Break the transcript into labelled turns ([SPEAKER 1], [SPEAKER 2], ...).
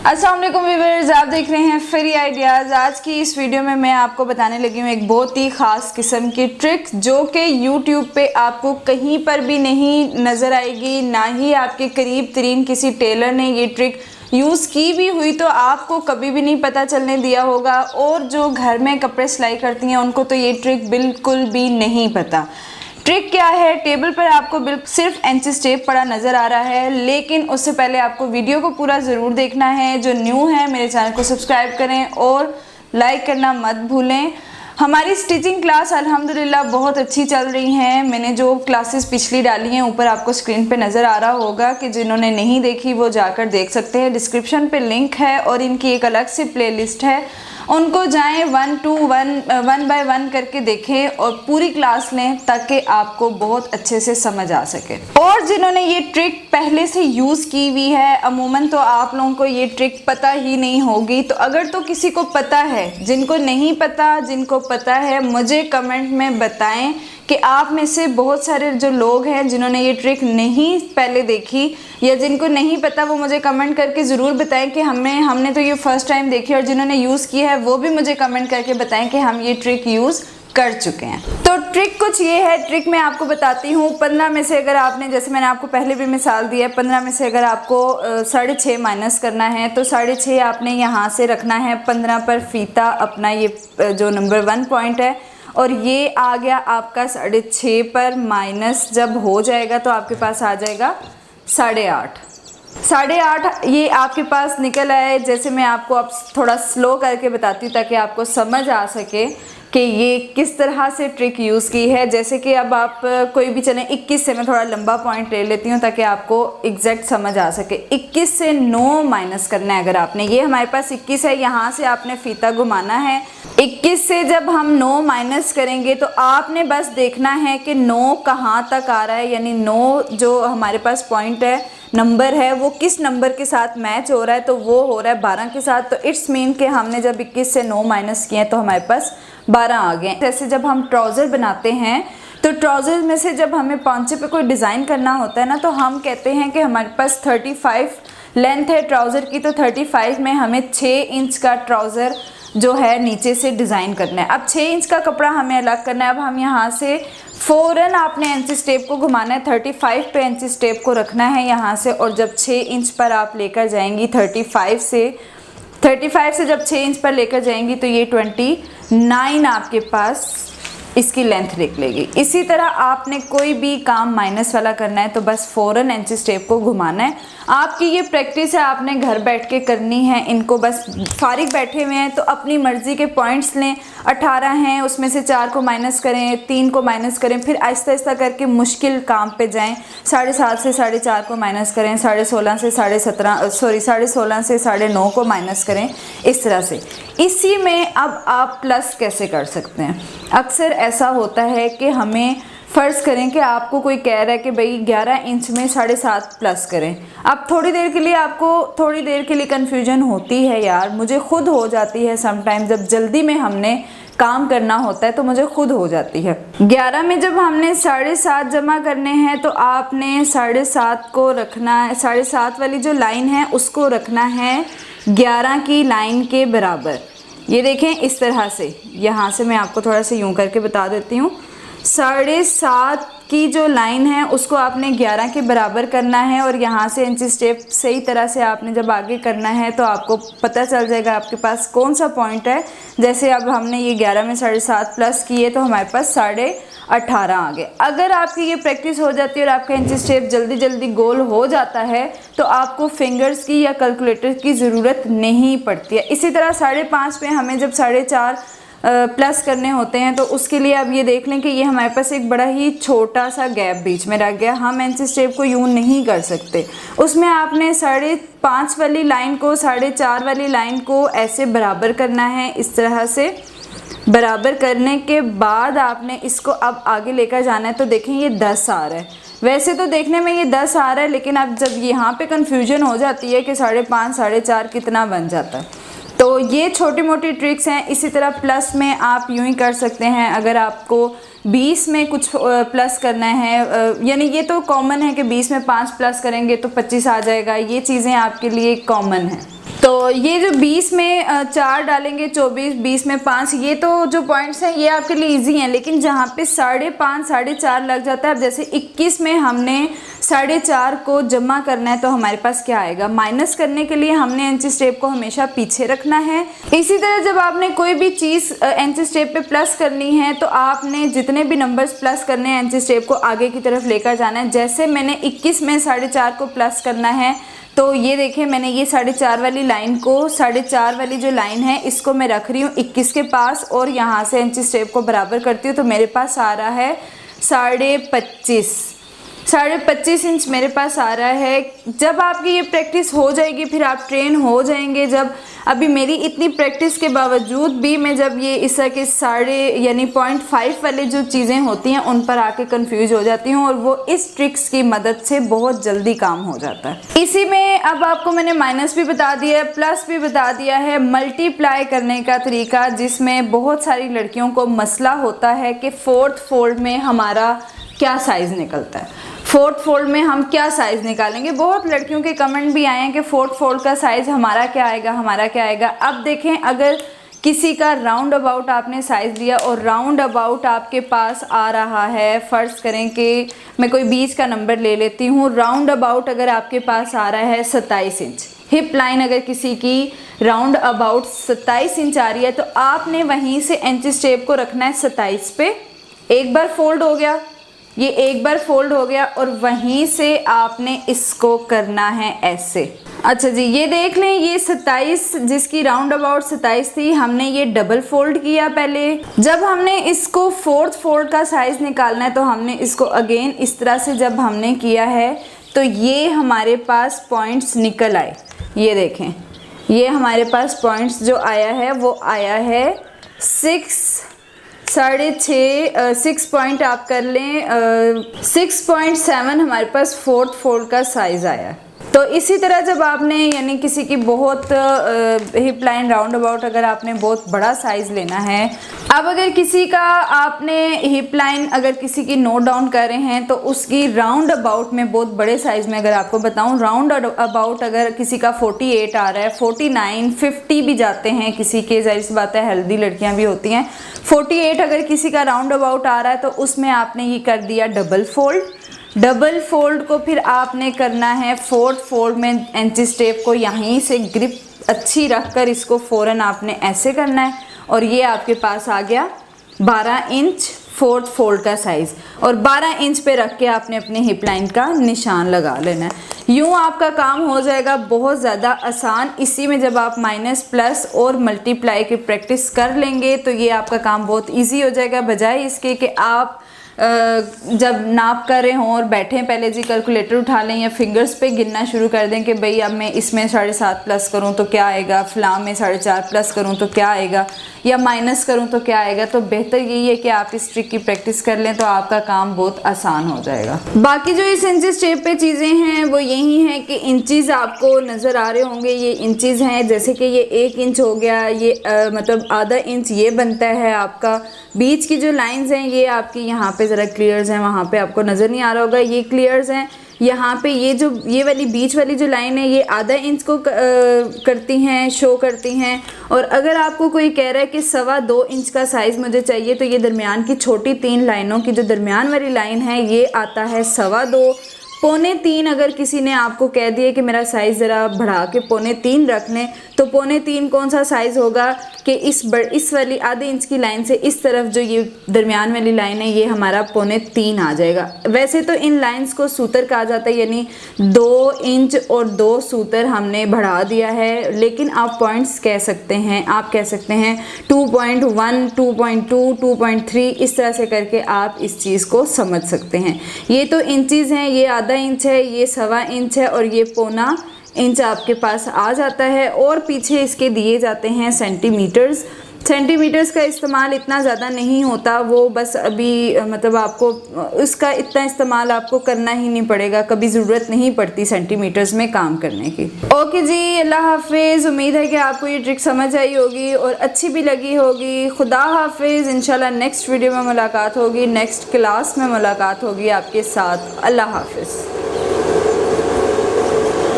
[SPEAKER 1] अस्सलाम वालेकुम व्यूअर्स, आप देख रहे हैं फ्री आइडियाज़। आज की इस वीडियो में मैं आपको बताने लगी हूँ एक बहुत ही ख़ास किस्म की ट्रिक जो कि यूट्यूब पे आपको कहीं पर भी नहीं नज़र आएगी, ना ही आपके करीब तरीन किसी टेलर ने ये ट्रिक यूज़ की भी हुई तो आपको कभी भी नहीं पता चलने दिया होगा। और जो घर में कपड़े सिलाई करती हैं उनको तो ये ट्रिक बिल्कुल भी नहीं पता। ट्रिक क्या है, टेबल पर आपको बिल्कुल सिर्फ इंचेस टेप पड़ा नज़र आ रहा है, लेकिन उससे पहले आपको वीडियो को पूरा ज़रूर देखना है। जो न्यू है मेरे चैनल को सब्सक्राइब करें और लाइक करना मत भूलें। हमारी स्टिचिंग क्लास अल्हम्दुलिल्लाह बहुत अच्छी चल रही हैं। मैंने जो क्लासेस पिछली डाली हैं ऊपर आपको स्क्रीन पे नज़र आ रहा होगा कि जिन्होंने नहीं देखी वो जाकर देख सकते हैं। डिस्क्रिप्शन पे लिंक है और इनकी एक अलग से प्लेलिस्ट है, उनको जाएं 1 बाय 1 करके देखें और पूरी क्लास लें ताकि आपको बहुत अच्छे से समझ आ सके। और जिन्होंने ये ट्रिक पहले से यूज़ की हुई है, अमूमन तो आप लोगों को ये ट्रिक पता ही नहीं होगी। तो अगर तो किसी को पता है, जिनको नहीं पता, जिनको पता है मुझे कमेंट में बताएं कि आप में से बहुत सारे जो लोग हैं जिन्होंने ये ट्रिक नहीं पहले देखी या जिनको नहीं पता, वो मुझे कमेंट करके ज़रूर बताएं कि हमने तो ये फर्स्ट टाइम देखी। और जिन्होंने यूज़ की है वो भी मुझे कमेंट करके बताएं कि हम ये ट्रिक यूज़ कर चुके हैं। तो ट्रिक कुछ ये है, ट्रिक मैं आपको बताती हूँ। 15 में से अगर आपने, जैसे मैंने आपको पहले भी मिसाल दी है, 15 में से अगर आपको 6.5 माइनस करना है तो 6.5 आपने यहाँ से रखना है 15 पर फीता अपना, ये जो नंबर 1 पॉइंट है, और ये आ गया आपका 6.5 पर माइनस जब हो जाएगा तो आपके पास आ जाएगा 8.5 ये आपके पास निकल आए। जैसे मैं आपको अब थोड़ा स्लो करके बताती हूँ ताकि आपको समझ आ सके कि ये किस तरह से ट्रिक यूज़ की है। जैसे कि अब आप कोई भी चलें 21 से, मैं थोड़ा लंबा पॉइंट ले लेती हूँ ताकि आपको एग्जैक्ट समझ आ सके। 21 से 9 माइनस करना है अगर आपने, ये हमारे पास 21 है, यहाँ से आपने फीता घुमाना है। 21 से जब हम 9 माइनस करेंगे तो आपने बस देखना है कि 9 कहाँ तक आ रहा है, यानी 9 जो हमारे पास पॉइंट है, नंबर है, वो किस नंबर के साथ मैच हो रहा है। तो वो हो रहा है 12 के साथ। तो इट्स मीन कि हमने जब 21 से 9 माइनस किए तो हमारे पास 12 आ गए। जैसे जब हम ट्राउज़र बनाते हैं तो ट्राउज़र में से जब हमें पॉन्चे पे कोई डिज़ाइन करना होता है ना, तो हम कहते हैं कि हमारे पास 35 लेंथ है ट्राउज़र की, तो 35 में हमें 6 इंच का ट्राउज़र जो है नीचे से डिज़ाइन करना है। अब 6 इंच का कपड़ा हमें अलग करना है। अब हम यहाँ से फ़ौरन आपने इंचेस टेप को घुमाना है, 35 पे इंचेस टेप को रखना है यहाँ से, और जब 6 इंच पर आप लेकर जाएंगी 35 से जब 6 इंच पर लेकर जाएंगी तो ये 29 आपके पास इसकी लेंथ निकलेगी। इसी तरह आपने कोई भी काम माइनस वाला करना है तो बस फ़ौरन इंचेस टेप को घुमाना है। आपकी ये प्रैक्टिस है, आपने घर बैठ के करनी है इनको। बस फारिग बैठे हुए हैं तो अपनी मर्ज़ी के पॉइंट्स लें। 18 हैं, उसमें से 4 को माइनस करें, 3 को माइनस करें, फिर आहिस्ता आहिस्ता करके मुश्किल काम पे जाएं। 7.5 से 4.5 को माइनस करें, 16.5 से 16.5 से 9.5 को माइनस करें, इस तरह से। इसी में अब आप प्लस कैसे कर सकते हैं। अक्सर ऐसा होता है कि हमें फ़र्ज़ करें कि आपको कोई कह रहा है कि भाई 11 इंच में 7.5 प्लस करें। अब थोड़ी देर के लिए कन्फ्यूजन होती है यार, मुझे खुद हो जाती है समटाइम। जब जल्दी में हमने काम करना होता है तो मुझे खुद हो जाती है। 11 में जब हमने 7.5 जमा करने हैं तो आपने 7.5 को रखना है, 7.5 वाली जो लाइन है उसको रखना है 11 की लाइन के बराबर। ये देखें इस तरह से, यहाँ से मैं आपको थोड़ा सा यूँ करके बता देती हूँ। 7.5 की जो लाइन है उसको आपने 11 के बराबर करना है, और यहाँ से इंचेस टेप सही तरह से आपने जब आगे करना है तो आपको पता चल जाएगा आपके पास कौन सा पॉइंट है। जैसे अब हमने ये 11 में 7.5 प्लस किए तो हमारे पास 18.5 आ गए। अगर आपकी ये प्रैक्टिस हो जाती है और आपका इंचेस टेप जल्दी जल्दी गोल हो जाता है तो आपको फिंगर्स की या कैलकुलेटर की ज़रूरत नहीं पड़ती है। इसी तरह 5.5 पे हमें जब 4.5 प्लस करने होते हैं तो उसके लिए अब ये देख लें कि ये हमारे पास एक बड़ा ही छोटा सा गैप बीच में रह गया। हम इंचेस टेप को यूँ नहीं कर सकते। उसमें आपने 5.5 वाली लाइन को 4.5 वाली लाइन को ऐसे बराबर करना है, इस तरह से। बराबर करने के बाद आपने इसको अब आगे लेकर जाना है। तो देखें ये 10 आ रहा है, वैसे तो देखने में ये 10 आ रहा है, लेकिन अब जब यहाँ पे कन्फ्यूजन हो जाती है कि 5.5 4.5 कितना बन जाता है। तो ये छोटी मोटी ट्रिक्स हैं। इसी तरह प्लस में आप यूँ ही कर सकते हैं। अगर आपको 20 में कुछ प्लस करना है, यानी ये तो कॉमन है कि 20 में 5 प्लस करेंगे तो 25 आ जाएगा, ये चीज़ें आपके लिए कॉमन है। तो ये जो 20 में 4 डालेंगे 24, 20 में 5, ये तो जो पॉइंट्स हैं ये आपके लिए इजी हैं, लेकिन जहाँ पे 5.5 4.5 लग जाता है, अब जैसे 21 में हमने 4.5 को जमा करना है तो हमारे पास क्या आएगा, माइनस करने के लिए हमने इंची स्टेप को हमेशा पीछे रखना है। इसी तरह जब आपने कोई भी चीज़ इंची स्टेप पे प्लस करनी है तो आपने जितने भी नंबर्स प्लस करने हैं इंची स्टेप को आगे की तरफ लेकर जाना है। जैसे मैंने 21 में 4.5 को प्लस करना है तो ये देखिए मैंने ये 4.5 वाली लाइन को 4.5 वाली जो लाइन है इसको मैं रख रही हूँ 21 के पास और यहाँ से इंची स्टेप को बराबर करती हूँ तो मेरे पास आ रहा है 25.5 इंच मेरे पास आ रहा है। जब आपकी ये प्रैक्टिस हो जाएगी फिर आप ट्रेन हो जाएंगे। जब अभी मेरी इतनी प्रैक्टिस के बावजूद भी मैं जब ये इस तरह के 0.5 वाले जो चीज़ें होती हैं उन पर आके कंफ्यूज हो जाती हूँ और वो इस ट्रिक्स की मदद से बहुत जल्दी काम हो जाता है। इसी में अब आपको मैंने माइनस भी बता दिया है, प्लस भी बता दिया है, मल्टीप्लाई करने का तरीका, जिसमें बहुत सारी लड़कियों को मसला होता है कि 4th फोल्ड में हमारा क्या साइज़ निकलता है, 4th फोल्ड में हम क्या साइज़ निकालेंगे। बहुत लड़कियों के कमेंट भी आए हैं कि 4th फोल्ड का साइज़ हमारा क्या आएगा, हमारा क्या आएगा। अब देखें, अगर किसी का राउंड अबाउट आपने साइज़ लिया और राउंड अबाउट आपके पास आ रहा है, फ़र्ज़ करें कि मैं कोई बीच का नंबर ले लेती हूँ, राउंड अबाउट अगर आपके पास आ रहा है 27 इंच, हिप लाइन अगर किसी की राउंड अबाउट 27 इंच आ रही है तो आपने वहीं से इंची स्टेप को रखना है 27 पे। एक बार फोल्ड हो गया, ये एक बार फोल्ड हो गया और वहीं से आपने इसको करना है ऐसे। अच्छा जी, ये देख लें, ये 27 जिसकी राउंड अबाउट 27 थी, हमने ये डबल फोल्ड किया पहले। जब हमने इसको 4th फोल्ड का साइज़ निकालना है तो हमने इसको अगेन इस तरह से जब हमने किया है तो ये हमारे पास पॉइंट्स निकल आए। ये देखें, ये हमारे पास पॉइंट्स जो आया है वो आया है 6 पॉइंट आप कर लें 6.7 हमारे पास 4th फोल्ड का साइज़ आया है। तो इसी तरह जब आपने यानी किसी की बहुत हिप लाइन राउंड अबाउट अगर आपने बहुत बड़ा साइज़ लेना है, अब अगर किसी का आपने हिप लाइन अगर किसी की नोट डाउन कर रहे हैं तो उसकी राउंड अबाउट में बहुत बड़े साइज़ में अगर आपको बताऊं, राउंड अबाउट अगर किसी का 48 आ रहा है, 49 50 भी जाते हैं किसी के, जाहिर सी बात है हेल्दी लड़कियां भी होती हैं। 48 अगर किसी का राउंड अबाउट आ रहा है तो उसमें आपने ये कर दिया डबल फोल्ड। डबल फोल्ड को फिर आपने करना है 4th फोल्ड में इंची स्टेप को यहीं से ग्रिप अच्छी रखकर इसको फ़ौरन आपने ऐसे करना है और ये आपके पास आ गया 12 इंच 4th फोल्ड का साइज़ और 12 इंच पे रख के आपने अपने हिप लाइन का निशान लगा लेना है। यूँ आपका काम हो जाएगा बहुत ज़्यादा आसान। इसी में जब आप माइनस प्लस और मल्टीप्लाई की प्रैक्टिस कर लेंगे तो ये आपका काम बहुत ईजी हो जाएगा, बजाय इसके कि आप जब नाप कर रहे हों और बैठे पहले जी कैलकुलेटर उठा लें या फिंगर्स पे गिनना शुरू कर दें कि भाई अब मैं इसमें 7.5 प्लस करूं तो क्या आएगा, फलां में 4.5 प्लस करूं तो क्या आएगा या माइनस करूं तो क्या आएगा। तो बेहतर यही है कि आप इस ट्रिक की प्रैक्टिस कर लें तो आपका काम बहुत आसान हो जाएगा। बाकी जो इस इंची स्टेप पे चीज़ें हैं वो यही हैं कि इंचीज़ आपको नज़र आ रहे होंगे, ये इंचीज़ हैं, जैसे कि ये 1 इंच हो गया, ये मतलब आधा इंच ये बनता है आपका। बीच की जो लाइंस हैं ये आपकी यहाँ पे ज़रा क्लियर्स हैं, वहाँ पे आपको नज़र नहीं आ रहा होगा, ये क्लियर्स हैं। यहाँ पे ये वाली बीच वाली जो लाइन है ये आधा इंच को करती हैं, शो करती हैं। और अगर आपको कोई कह रहा है कि 2.25 इंच का साइज़ मुझे चाहिए तो ये दरमियान की छोटी 3 लाइनों की जो दरमियान वाली लाइन है ये आता है 2.25। 2.25 अगर किसी ने आपको कह दिया कि मेरा साइज़ ज़रा बढ़ा के 2.25 रख लें तो 2.25 कौन सा साइज़ होगा कि इस वाली आधे इंच की लाइन से इस तरफ जो ये दरमियान वाली लाइन है ये हमारा 2.25 आ जाएगा। वैसे तो इन लाइंस को सूतर कहा जाता है, यानी 2 इंच और 2 सूतर हमने बढ़ा दिया है, लेकिन आप पॉइंट्स कह सकते हैं, आप कह सकते हैं 2.1 2.2 2.3 इस तरह से करके आप इस चीज़ को समझ सकते हैं। ये तो इंचीज़ हैं, ये आधा इंच है, ये 1.25 इंच है और ये 0.25 इंच आपके पास आ जाता है। और पीछे इसके दिए जाते हैं सेंटीमीटर्स। सेंटीमीटर्स का इस्तेमाल इतना ज़्यादा नहीं होता, वो बस अभी मतलब आपको उसका इतना इस्तेमाल आपको करना ही नहीं पड़ेगा, कभी ज़रूरत नहीं पड़ती सेंटीमीटर्स में काम करने की। ओके जी, अल्लाह हाफिज़। उम्मीद है कि आपको ये ट्रिक समझ आई होगी और अच्छी भी लगी होगी। खुदा हाफिज़। इंशाल्लाह नेक्स्ट वीडियो में मुलाकात होगी, नेक्स्ट क्लास में मुलाकात होगी आपके साथ। अल्लाह हाफिज़।